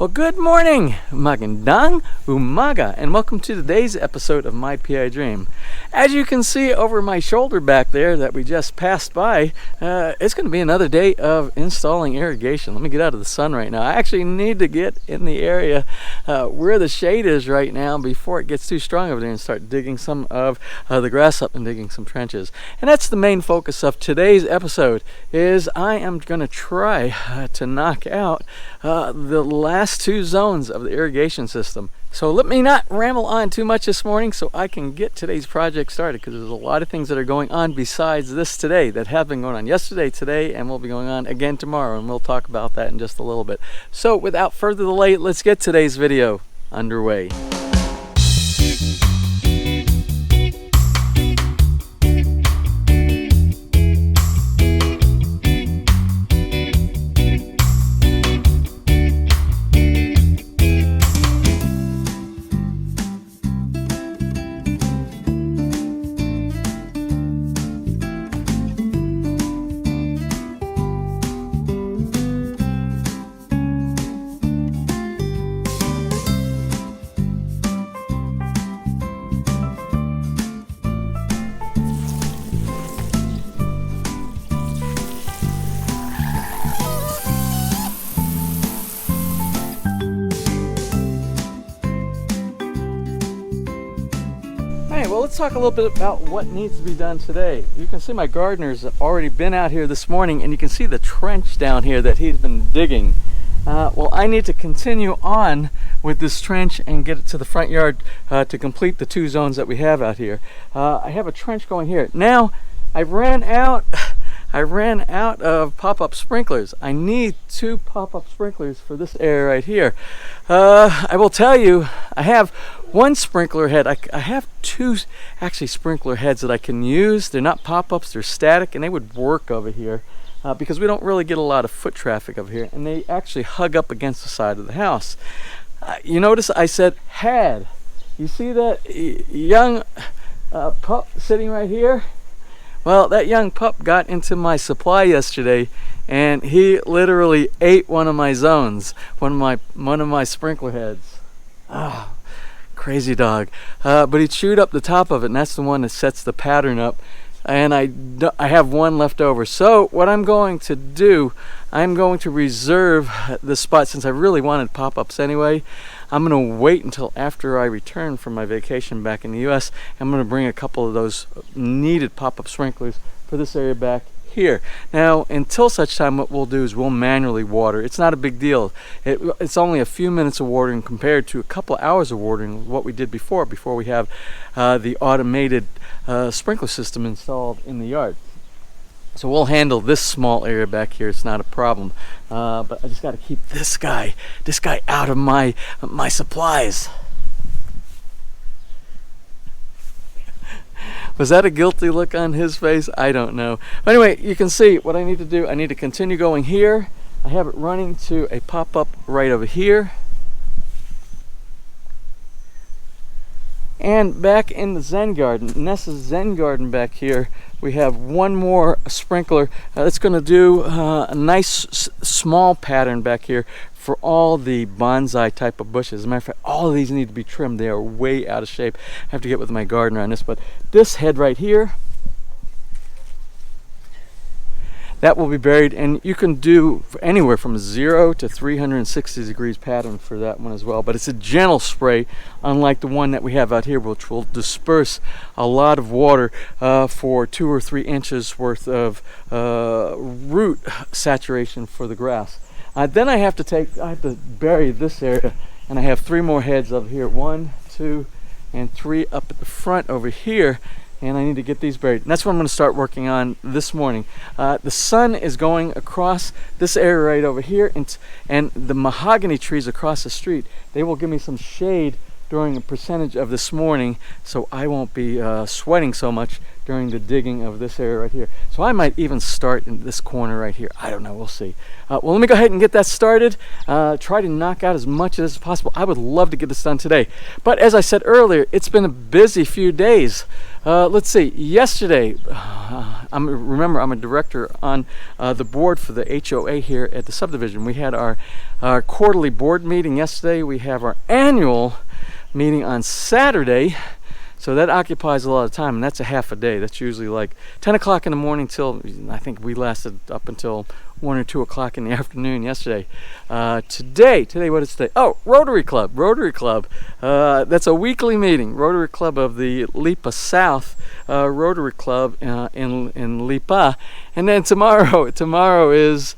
Well, good morning, magandang umaga, and welcome to today's episode of My PI Dream. As you can see over my shoulder back there that we just passed by, it's going to be another day of installing irrigation. Let me get out of the sun right now. I actually need to get in the area where the shade is right now before it gets too strong over there and start digging some of the grass up and digging some trenches. And that's the main focus of today's episode, is I am going to try to knock out the last two zones of the irrigation system. So let me not ramble on too much this morning so I can get today's project started, because there's a lot of things that are going on besides this today that have been going on yesterday, today, and will be going on again tomorrow, and we'll talk about that in just a little bit. So without further delay, let's get today's video underway. Well, let's talk a little bit about what needs to be done today. You can see my gardener's already been out here this morning, and you can see the trench down here that he's been digging. Well, I need to continue on with this trench and get it to the front yard to complete the two zones that we have out here. I have a trench going here. Now, I ran out of pop-up sprinklers. I need two pop-up sprinklers for this area right here. I will tell you, I have one sprinkler head. I have two actually sprinkler heads that I can use. They're not pop-ups, they're static, and they would work over here because we don't really get a lot of foot traffic over here, and they actually hug up against the side of the house. You notice I said had. You see that young pup sitting right here? Well, that young pup got into my supply yesterday, and he literally ate one of my zones, one of my sprinkler heads. Ah, crazy dog. But he chewed up the top of it, and that's the one that sets the pattern up. And I have one left over. So what I'm going to do, I'm going to reserve the spot, since I really wanted pop-ups anyway. I'm going to wait until after I return from my vacation back in the US. I'm going to bring a couple of those needed pop-up sprinklers for this area back here. Now, until such time, what we'll do is we'll manually water. It's not a big deal. It's only a few minutes of watering compared to a couple of hours of watering, what we did before we have the automated sprinkler system installed in the yard. So we'll handle this small area back here. It's not a problem. But I just got to keep this guy out of my supplies. Was that a guilty look on his face? I don't know. But anyway, you can see what I need to do. I need to continue going here. I have it running to a pop-up right over here. And back in the Zen garden, Nessa's Zen garden back here, we have one more sprinkler that's going to do a nice small pattern back here for all the bonsai type of bushes. As a matter of fact, all of these need to be trimmed. They are way out of shape. I have to get with my gardener on this, but this head right here, that will be buried, and you can do anywhere from 0 to 360 degrees pattern for that one as well. But it's a gentle spray, unlike the one that we have out here, which will disperse a lot of water for 2 or 3 inches worth of root saturation for the grass. Then I have to bury this area, and I have 3 more heads over here. 1, 2, and 3 up at the front over here. And I need to get these buried. And that's what I'm going to start working on this morning. The sun is going across this area right over here, and the mahogany trees across the street, they will give me some shade during a percentage of this morning, so I won't be sweating so much during the digging of this area right here. So I might even start in this corner right here. I don't know, we'll see. Well, let me go ahead and get that started. Try to knock out as much as possible. I would love to get this done today. But as I said earlier, it's been a busy few days. Let's see. Yesterday, remember I'm a director on the board for the HOA here at the subdivision. We had our quarterly board meeting yesterday. We have our annual meeting on Saturday. So that occupies a lot of time, and that's a half a day. That's usually like 10 o'clock in the morning till, I think we lasted up until 1 or 2 o'clock in the afternoon yesterday. Today, what is today? Oh, Rotary Club. That's a weekly meeting. Rotary Club of the Lipa South Rotary Club in Lipa. And then tomorrow is,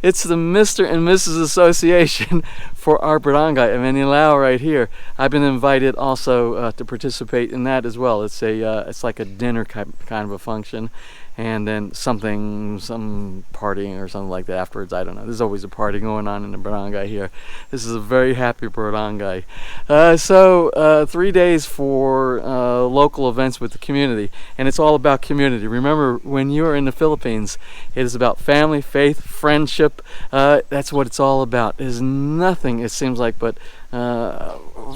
it's the Mr. and Mrs. Association for our barangay of Nicolai right here. I've been invited also to participate in that as well. It's like a dinner kind of a function, and then some partying or something like that afterwards. I don't know. There's always a party going on in the barangay here. This is a very happy barangay. So 3 days for local events with the community, and it's all about community. Remember, when you are in the Philippines, it is about family, faith, friendship. That's what it's all about. There's nothing, it seems like, but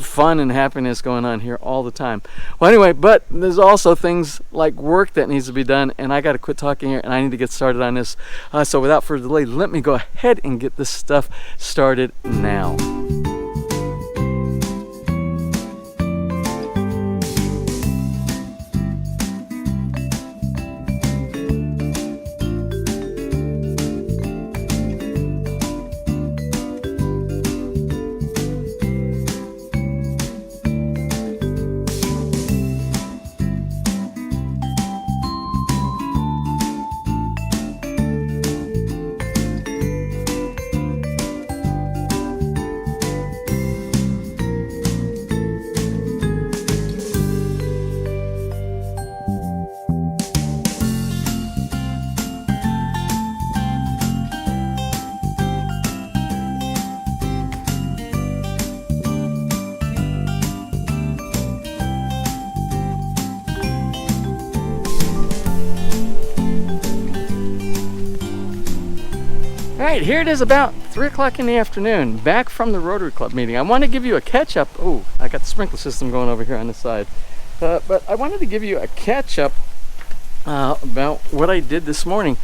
fun and happiness going on here all the time. Well, anyway, but there's also things like work that needs to be done, and I got to quit talking here, and I need to get started on this. So without further delay, let me go ahead and get this stuff started now. Alright, here it is about 3 o'clock in the afternoon, back from the Rotary Club meeting. I want to give you a catch-up. Oh, I got the sprinkler system going over here on the side. But I wanted to give you a catch-up about what I did this morning,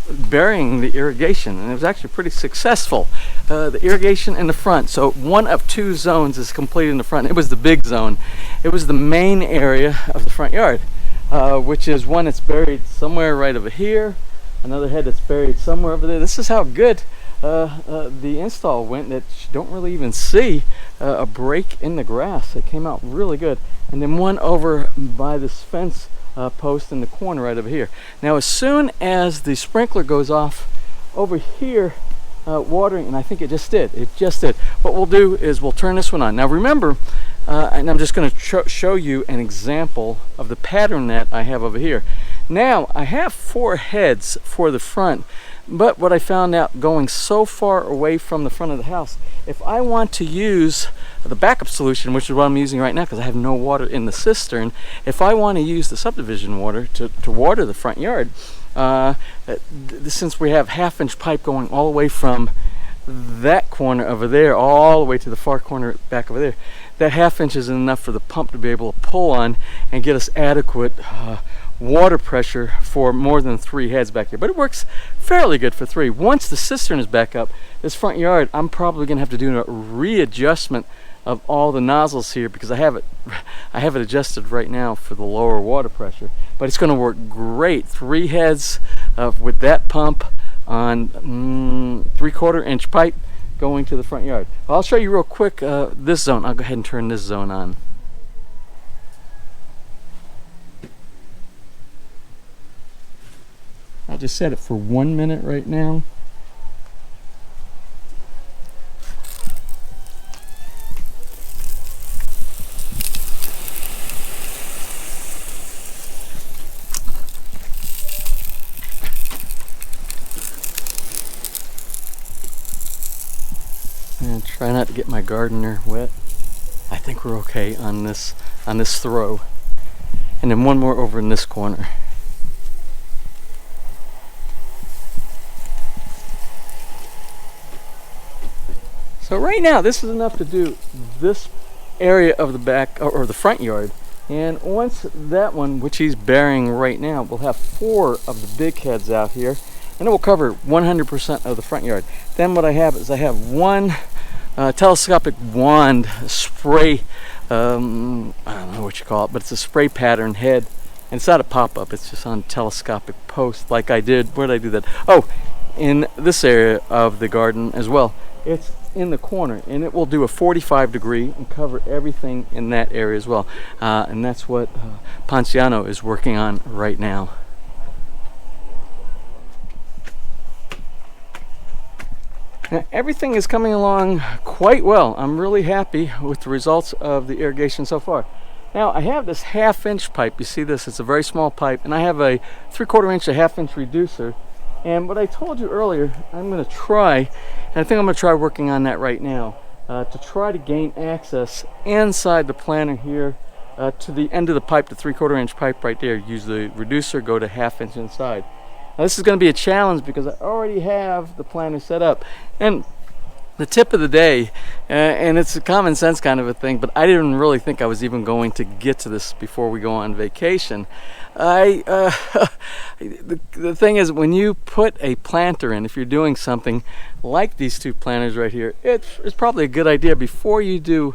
burying the irrigation, and it was actually pretty successful. The irrigation in the front, so 1 of 2 zones is complete in the front. It was the big zone. It was the main area of the front yard, which is one that's buried somewhere right over here. Another head that's buried somewhere over there. This is how good the install went, that you don't really even see a break in the grass. It came out really good. And then one over by this fence post in the corner right over here. Now, as soon as the sprinkler goes off over here, watering, and I think it just did. What we'll do is we'll turn this one on. Now remember, and I'm just going to show you an example of the pattern that I have over here. Now, I have 4 heads for the front, but what I found out going so far away from the front of the house, if I want to use the backup solution, which is what I'm using right now because I have no water in the cistern, if I want to use the subdivision water to water the front yard, since we have 1/2-inch pipe going all the way from that corner over there all the way to the far corner back over there, that 1/2 inch isn't enough for the pump to be able to pull on and get us adequate water pressure for more than 3 heads back here, but it works fairly good for 3. Once the cistern is back up, this front yard, I'm probably gonna have to do a readjustment of all the nozzles here because I have it adjusted right now for the lower water pressure, but it's going to work great. 3 heads with that pump on 3/4 inch pipe going to the front yard. I'll show you real quick this zone. I'll go ahead and turn this zone on. I'll just set it for 1 minute right now. And try not to get my gardener wet. I think we're okay on this throw. And then one more over in this corner. So right now, this is enough to do this area of the back or the front yard And once that one, which he's bearing right now, we'll have 4 of the big heads out here, and it will cover 100% of the front yard. Then what I have is I have one telescopic wand spray, I don't know what you call it, but it's a spray pattern head. And it's not a pop-up, it's just on telescopic post like I did. Where did I do that? Oh, in this area of the garden as well. It's in the corner, and it will do a 45 degree and cover everything in that area as well. And that's what Ponciano is working on right now. Now, everything is coming along quite well. I'm really happy with the results of the irrigation so far. Now, I have this 1/2 inch pipe. You see this? It's a very small pipe, and I have a 3/4 inch, a 1/2 inch reducer. And what I told you earlier, I'm going to try, and I think I'm going to try working on that right now, to try to gain access inside the planter here to the end of the pipe, the 3/4 inch pipe right there. Use the reducer, go to 1/2 inch inside. Now, this is going to be a challenge because I already have the planter set up. And the tip of the day, and it's a common sense kind of a thing, but I didn't really think I was even going to get to this before we go on vacation. The thing is, when you put a planter in, if you're doing something like these 2 planters right here, it's probably a good idea before you do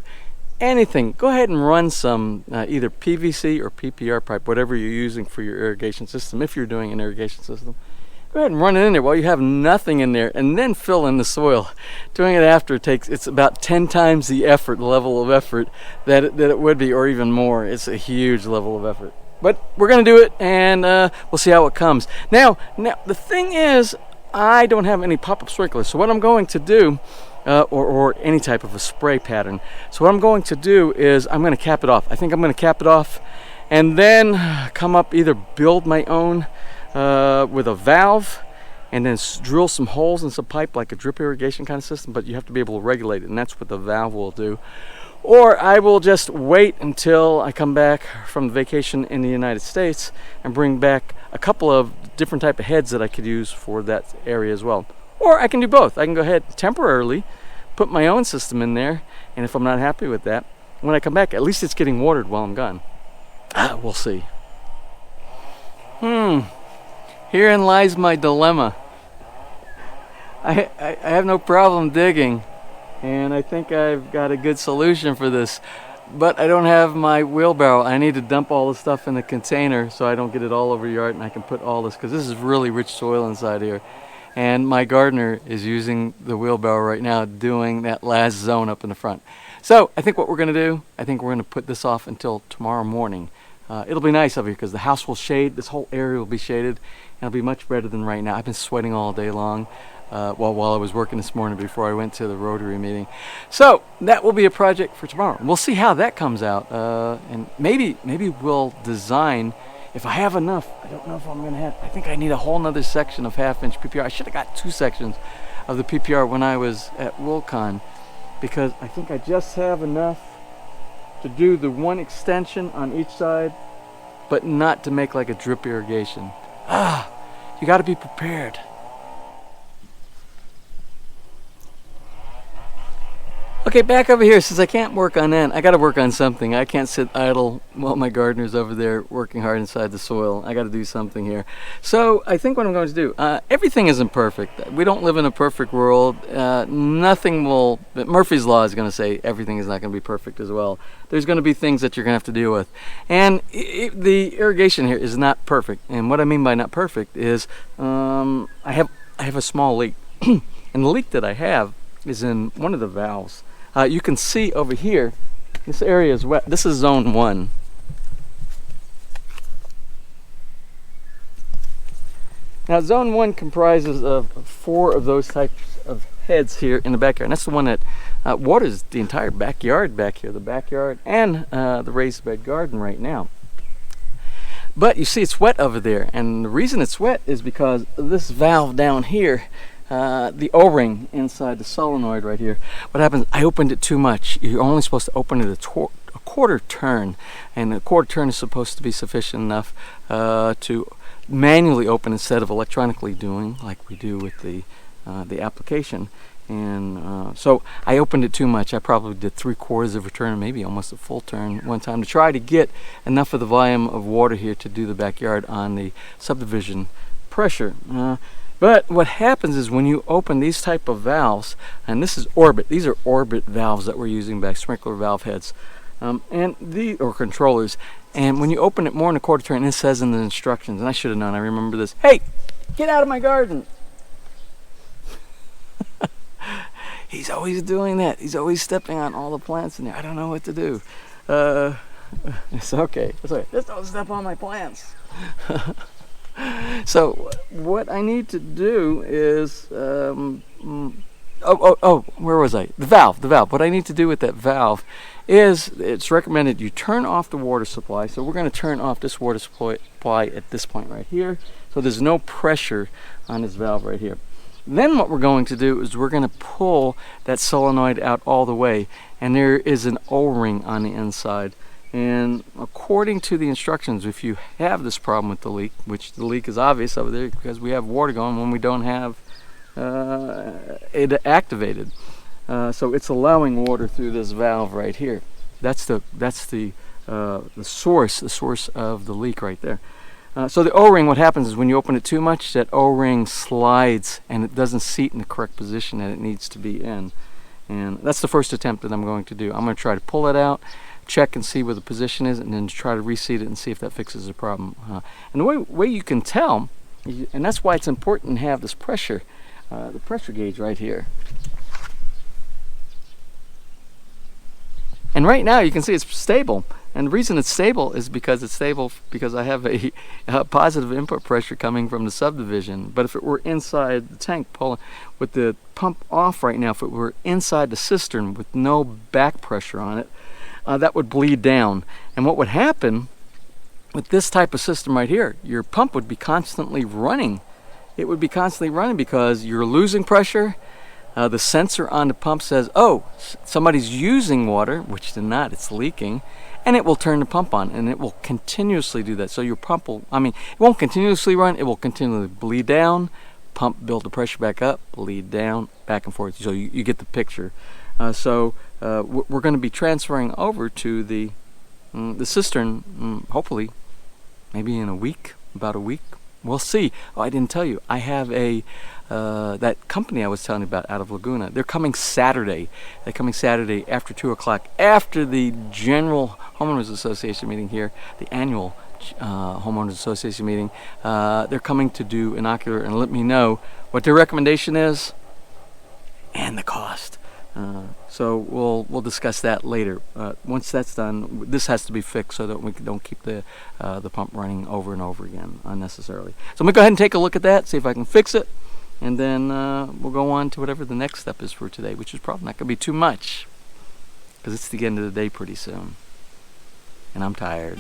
anything, go ahead and run some either PVC or PPR pipe, whatever you're using for your irrigation system. If you're doing an irrigation system, go ahead and run it in there while you have nothing in there, and then fill in the soil. Doing it after it's about 10 times the effort, level of effort that it would be, or even more. It's a huge level of effort, but we're going to do it, and we'll see how it comes. Now the thing is, I don't have any pop-up sprinklers, so what I'm going to do, or any type of a spray pattern. So what I'm going to do is I'm going to cap it off. I think I'm going to cap it off, and then come up, either build my own with a valve, and then drill some holes in some pipe like a drip irrigation kind of system, but you have to be able to regulate it, and that's what the valve will do. Or I will just wait until I come back from vacation in the United States and bring back a couple of different type of heads that I could use for that area as well. Or I can do both. I can go ahead temporarily, put my own system in there, and if I'm not happy with that, when I come back, at least it's getting watered while I'm gone. We'll see. Herein lies my dilemma. I have no problem digging, and I think I've got a good solution for this, but I don't have my wheelbarrow. I need to dump all the stuff in the container so I don't get it all over the yard, and I can put all this, because this is really rich soil inside here. And my gardener is using the wheelbarrow right now, doing that last zone up in the front. So I think what we're going to do, I think we're going to put this off until tomorrow morning. It'll be nice over here because the house will shade. This whole area will be shaded, and it'll be much better than right now. I've been sweating all day long while I was working this morning before I went to the Rotary meeting. So that will be a project for tomorrow. We'll see how that comes out, and maybe we'll design. If I have enough, I don't know if I'm going to have, I think I need a whole nother section of 1/2 inch PPR. I should have got 2 sections of the PPR when I was at Wilcon, because I think I just have enough to do the one extension on each side, but not to make like a drip irrigation. You got to be prepared. Okay, back over here. Since I can't work on that, I got to work on something. I can't sit idle while my gardener's over there working hard inside the soil. I got to do something here. So I think what I'm going to do, everything isn't perfect. We don't live in a perfect world. Nothing will, Murphy's Law is going to say everything is not going to be perfect as well. There's going to be things that you're going to have to deal with. And the irrigation here is not perfect. And what I mean by not perfect is I have a small leak. And the leak that I have is in one of the valves. You can see over here, this area is wet. This is zone 1. Now zone 1 comprises of 4 of those types of heads here in the backyard. And that's the one that waters the entire backyard back here, the backyard and the raised bed garden right now. But you see it's wet over there, and the reason it's wet is because this valve down here, the O-ring inside the solenoid right here. What happens, I opened it too much. You're only supposed to open it a quarter turn, and a quarter turn is supposed to be sufficient enough to manually open instead of electronically doing like we do with the application. And so I opened it too much. I probably did 3/4 of a turn, maybe almost a full turn one time, to try to get enough of the volume of water here to do the backyard on the subdivision pressure. But what happens is when you open these type of valves, and this is orbit, these are orbit valves that we're using back, sprinkler valve heads, or controllers. And when you open it more than a quarter turn, it says in the instructions, and I should have known, I remember this, hey, get out of my garden. He's always doing that. He's always stepping on all the plants in there. I don't know what to do. It's okay. It's okay. Just don't step on my plants. So what I need to do is, where was I? The valve. What I need to do with that valve is, it's recommended you turn off the water supply. So we're going to turn off this water supply at this point right here. So there's no pressure on this valve right here. Then what we're going to do is we're going to pull that solenoid out all the way, and there is an O-ring on the inside. And according to the instructions, if you have this problem with the leak, which the leak is obvious over there because we have water going when we don't have it activated, so it's allowing water through this valve right here. That's the source of the leak right there. So the O-ring, what happens is when you open it too much, that O-ring slides and it doesn't seat in the correct position that it needs to be in. And that's the first attempt that I'm going to do. I'm going to try to pull it out, check and see where the position is, and then try to reseat it and see if that fixes the problem. And the way you can tell, and that's why it's important to have this pressure, the pressure gauge right here. And right now you can see it's stable. And the reason it's stable is because I have a positive input pressure coming from the subdivision. But if it were inside the tank, pulling with the pump off right now, if it were inside the cistern with no back pressure on it, that would bleed down. And what would happen with this type of system right here, your pump would be constantly running. It would be constantly running because you're losing pressure. The sensor on the pump says, oh, somebody's using water, which they're not, it's leaking, and it will turn the pump on, and it will continuously do that. So your pump will, it won't continuously run, it will continually bleed down, pump, build the pressure back up, bleed down, back and forth. So you get the picture. So we're going to be transferring over to the cistern, hopefully, maybe in about a week. We'll see. Oh, I didn't tell you. I have that company I was telling you about out of Laguna. They're coming Saturday. They're coming Saturday after 2 o'clock, after the general homeowners association meeting here, the annual homeowners association meeting. They're coming to do an ocular and let me know what their recommendation is and the cost. So we'll discuss that later. Once that's done, this has to be fixed so that we don't keep the pump running over and over again unnecessarily. So I'm gonna go ahead and take a look at that, see if I can fix it, and then we'll go on to whatever the next step is for today, which is probably not gonna be too much because it's the end of the day pretty soon, and I'm tired.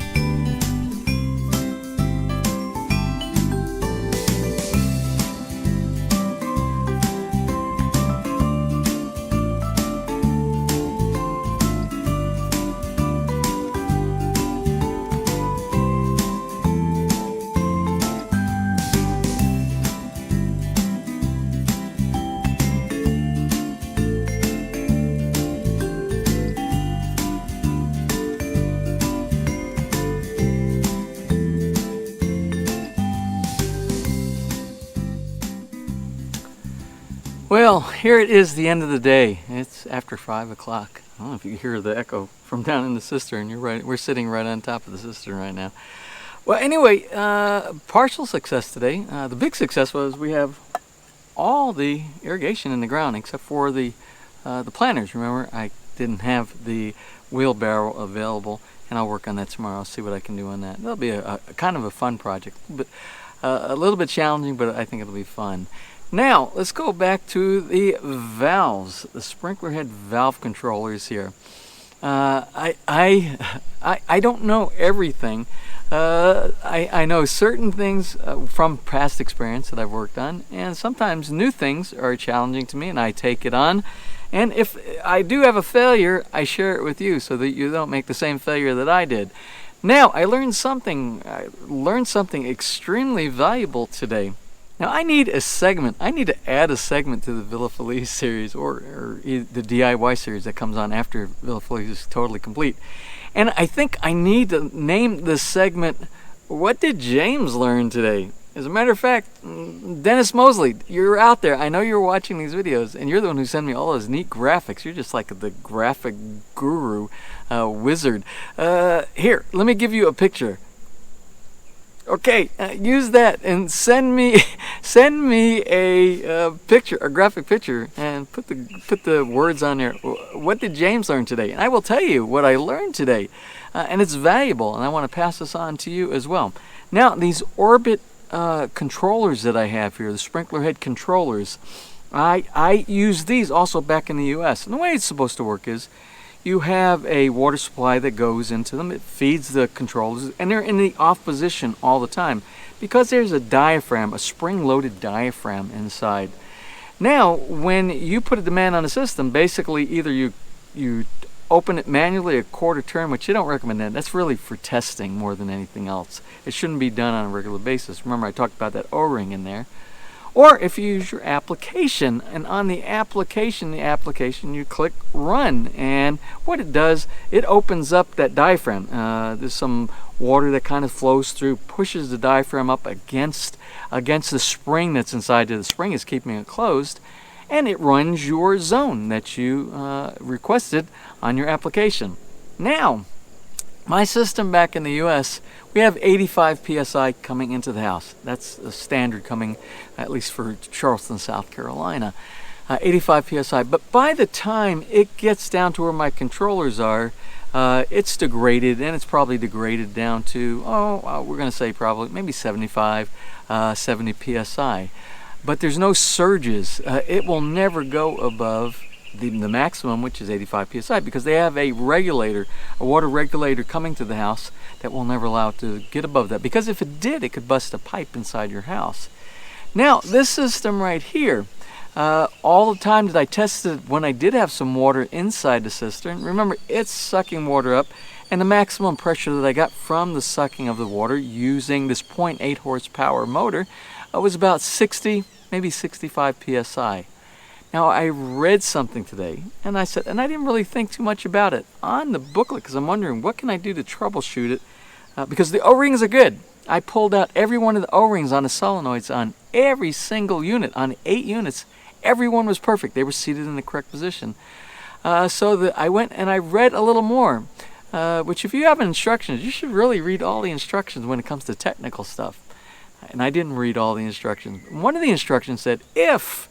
Well, here it is, the end of the day. It's after 5 o'clock. I don't know if you can hear the echo from down in the cistern. You're right. We're sitting right on top of the cistern right now. Well, anyway, partial success today. The big success was we have all the irrigation in the ground except for the planters. Remember, I didn't have the wheelbarrow available, and I'll work on that tomorrow. I'll see what I can do on that. That'll be a kind of a fun project, but a little bit challenging, but I think it'll be fun. Now, let's go back to the valves, the sprinkler head valve controllers here. I don't know everything. I know certain things from past experience that I've worked on, and sometimes new things are challenging to me, and I take it on. And if I do have a failure, I share it with you so that you don't make the same failure that I did. Now, I learned something extremely valuable today. Now I need a segment. I need to add a segment to the Villa Feliz series or the DIY series that comes on after Villa Feliz is totally complete. And I think I need to name this segment, What Did James Learn Today? As a matter of fact, Dennis Mosley, you're out there. I know you're watching these videos, and you're the one who sent me all those neat graphics. You're just like the graphic guru, wizard. Here, let me give you a picture. Okay, use that and send me a picture, a graphic picture, and put the words on there. What did James learn today? And I will tell you what I learned today, and it's valuable, and I want to pass this on to you as well. Now, these orbit controllers that I have here, the sprinkler head controllers, I use these also back in the U.S. And the way it's supposed to work is, you have a water supply that goes into them. It feeds the controllers, and they're in the off position all the time because there's a diaphragm, a spring-loaded diaphragm inside. Now, when you put a demand on the system, basically either you open it manually a quarter turn, which you don't recommend that. That's really for testing more than anything else. It shouldn't be done on a regular basis. Remember, I talked about that O-ring in there. Or if you use your application, and on the application you click run, and what it does, it opens up that diaphragm. There's some water that kind of flows through, pushes the diaphragm up against the spring that's inside there. The spring is keeping it closed, and it runs your zone that you requested on your application. Now, my system back in the U.S., we have 85 psi coming into the house. That's a standard coming, at least for Charleston, South Carolina. 85 psi. But by the time it gets down to where my controllers are, it's degraded, and it's probably degraded down to, we're going to say probably maybe 75, 70 psi. But there's no surges. It will never go above the maximum, which is 85 psi, because they have a regulator, a water regulator coming to the house that will never allow it to get above that, because if it did, it could bust a pipe inside your house. Now, this system right here, all the time that I tested when I did have some water inside the cistern, remember, it's sucking water up, and the maximum pressure that I got from the sucking of the water using this 0.8 horsepower motor was about 60, maybe 65 psi. Now, I read something today, and I didn't really think too much about it on the booklet, because I'm wondering, what can I do to troubleshoot it? Because the O-rings are good. I pulled out every one of the O-rings on the solenoids on every single unit, on 8 units. Every one was perfect. They were seated in the correct position. So I went and I read a little more, which if you have instructions, you should really read all the instructions when it comes to technical stuff. And I didn't read all the instructions. One of the instructions said, if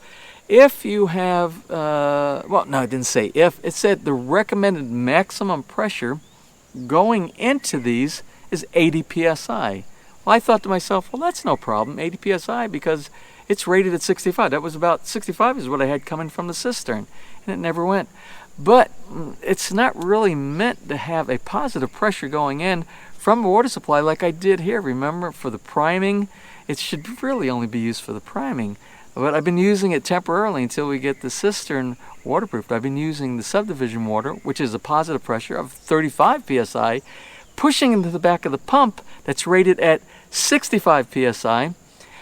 you have, well, no, it didn't say if. It said the recommended maximum pressure going into these is 80 psi. Well, I thought to myself, well, that's no problem, 80 psi, because it's rated at 65. That was about 65 is what I had coming from the cistern, and it never went. But it's not really meant to have a positive pressure going in from a water supply like I did here. Remember, for the priming, it should really only be used for the priming. But I've been using it temporarily until we get the cistern waterproofed. I've been using the subdivision water, which is a positive pressure of 35 psi, pushing into the back of the pump that's rated at 65 psi.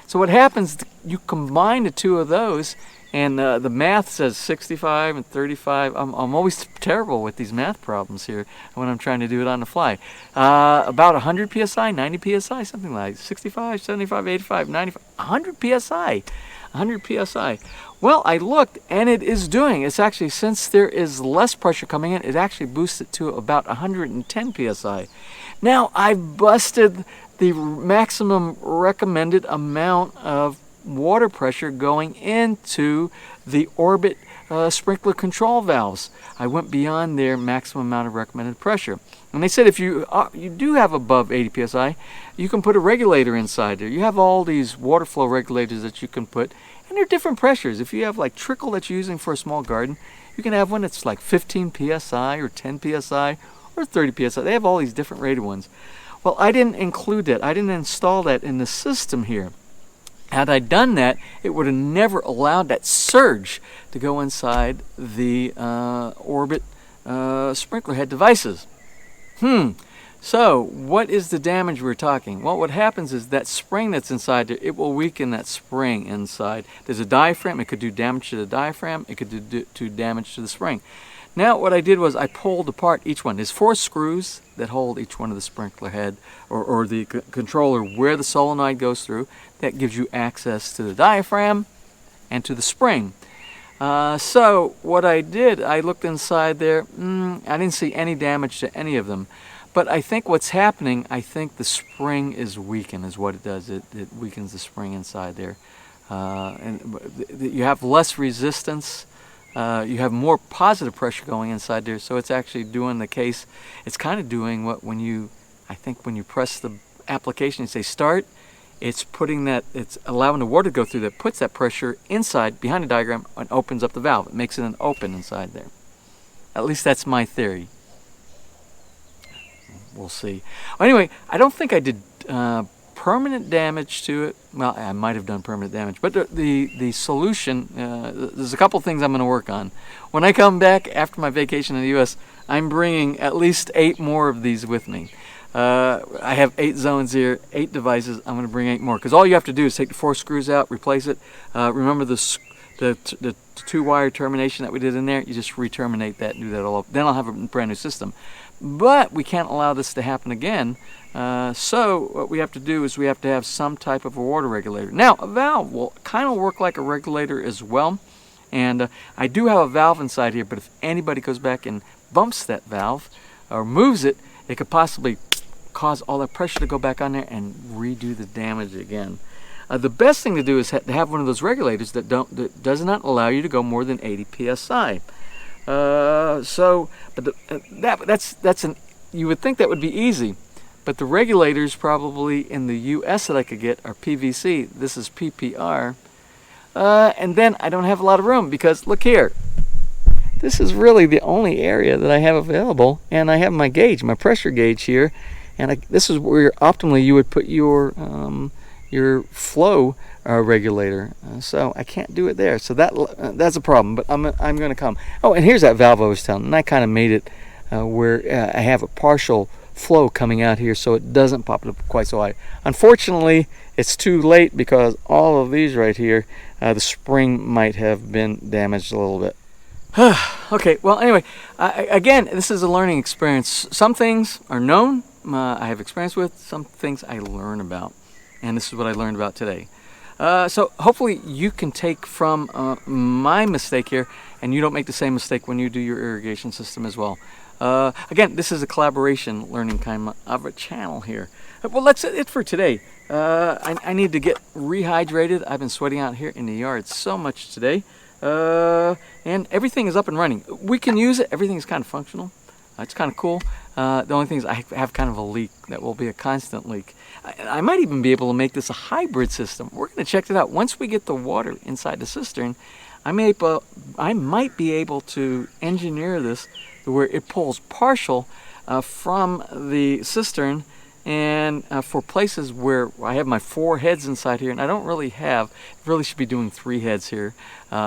So what happens, you combine the two of those, and the math says 65 and 35. I'm always terrible with these math problems here when I'm trying to do it on the fly. About 100 psi, 90 psi, something like 65, 75, 85, 95, 100 psi. 100 psi. Well, I looked, and it is doing. It's actually, since there is less pressure coming in, it actually boosts it to about 110 psi. Now, I've busted the maximum recommended amount of water pressure going into the orbit sprinkler control valves. I went beyond their maximum amount of recommended pressure. And they said if you do have above 80 psi, you can put a regulator inside there. You have all these water flow regulators that you can put, and they're different pressures. If you have like trickle that you're using for a small garden, you can have one that's like 15 psi or 10 psi or 30 psi. They have all these different rated ones. Well, I didn't include that. I didn't install that in the system here. Had I done that, it would have never allowed that surge to go inside the orbit sprinkler head devices. So, what is the damage we're talking? Well, what happens is that spring that's inside there, it will weaken that spring inside. There's a diaphragm, it could do damage to the diaphragm, it could do damage to the spring. Now, what I did was I pulled apart each one. There's 4 screws that hold each one of the sprinkler head or the controller where the solenoid goes through. That gives you access to the diaphragm and to the spring. So, what I did, I looked inside there, I didn't see any damage to any of them. But I think what's happening, I think the spring is weakened is what it does. It weakens the spring inside there. And you have less resistance. You have more positive pressure going inside there. So it's actually doing the case. It's kind of doing what I think when you press the application and say start, it's allowing the water to go through that, puts that pressure inside behind the diagram and opens up the valve. It makes it an open inside there. At least that's my theory. We'll see. Anyway, I don't think I did permanent damage to it. Well, I might have done permanent damage, but the solution, there's a couple things I'm going to work on. When I come back after my vacation in the U.S., I'm bringing at least 8 more of these with me. I have 8 zones here, 8 devices. I'm going to bring 8 more, because all you have to do is take the 4 screws out, replace it. Remember the 2-wire termination that we did in there? You just re-terminate that and do that all up. Then I'll have a brand new system. But we can't allow this to happen again. So what we have to do is we have to have some type of a water regulator. Now, a valve will kind of work like a regulator as well. And I do have a valve inside here, but if anybody goes back and bumps that valve or moves it, it could possibly cause all that pressure to go back on there and redo the damage again. The best thing to do is to have one of those regulators that does not allow you to go more than 80 psi. That's you would think that would be easy, but the regulators probably in the US that I could get are PVC. This is PPR, and then I don't have a lot of room because look here. This is really the only area that I have available, and I have my gauge, my pressure gauge here, and this is where optimally you would put your flow regulator. So I can't do it there. So that's a problem. But I'm going to come. Oh, and here's that valve I was telling. And I kind of made it where I have a partial flow coming out here, so it doesn't pop it up quite so high. Unfortunately, it's too late because all of these right here, the spring might have been damaged a little bit. Okay. Well, anyway, again, this is a learning experience. Some things are known. I have experience with. Some things I learn about. And this is what I learned about today. So hopefully you can take from my mistake here, and you don't make the same mistake when you do your irrigation system as well. Again, this is a collaboration learning kind of a channel here. Well, that's it for today. I need to get rehydrated. I've been sweating out here in the yard so much today. And everything is up and running. We can use it. Everything is kind of functional. It's kind of cool. The only thing is I have kind of a leak that will be a constant leak. I might even be able to make this a hybrid system. We're going to check it out. Once we get the water inside the cistern, I might be able to engineer this to where it pulls partial from the cistern, and for places where I have my 4 heads inside here, and I don't really should be doing 3 heads here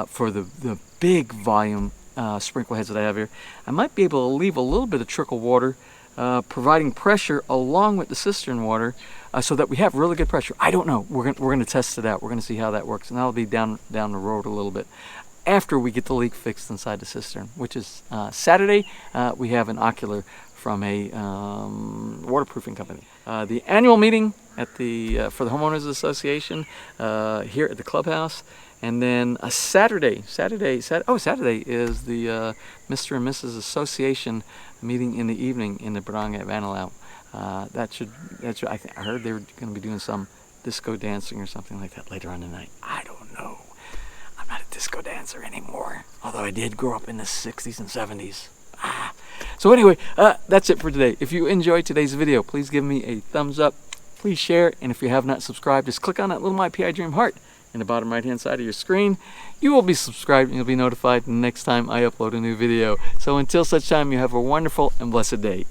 for the big volume sprinkler heads that I have here. I might be able to leave a little bit of trickle water providing pressure along with the cistern water so that we have really good pressure. I don't know. We're going to test it out. We're going to see how that works, and that'll be down the road a little bit after we get the leak fixed inside the cistern, which is Saturday. We have an ocular from a waterproofing company. The annual meeting at for the Homeowners Association here at the clubhouse. And then Saturday is the Mr. and Mrs. Association meeting in the evening in the Barangay at Vanilao. I heard they were going to be doing some disco dancing or something like that later on tonight. I don't know. I'm not a disco dancer anymore, although I did grow up in the 60s and 70s. So anyway, that's it for today. If you enjoyed today's video, please give me a thumbs up. Please share, and if you have not subscribed, just click on that little My PI Dream heart in the bottom right hand side of your screen. You will be subscribed and you'll be notified the next time I upload a new video. So until such time, you have a wonderful and blessed day.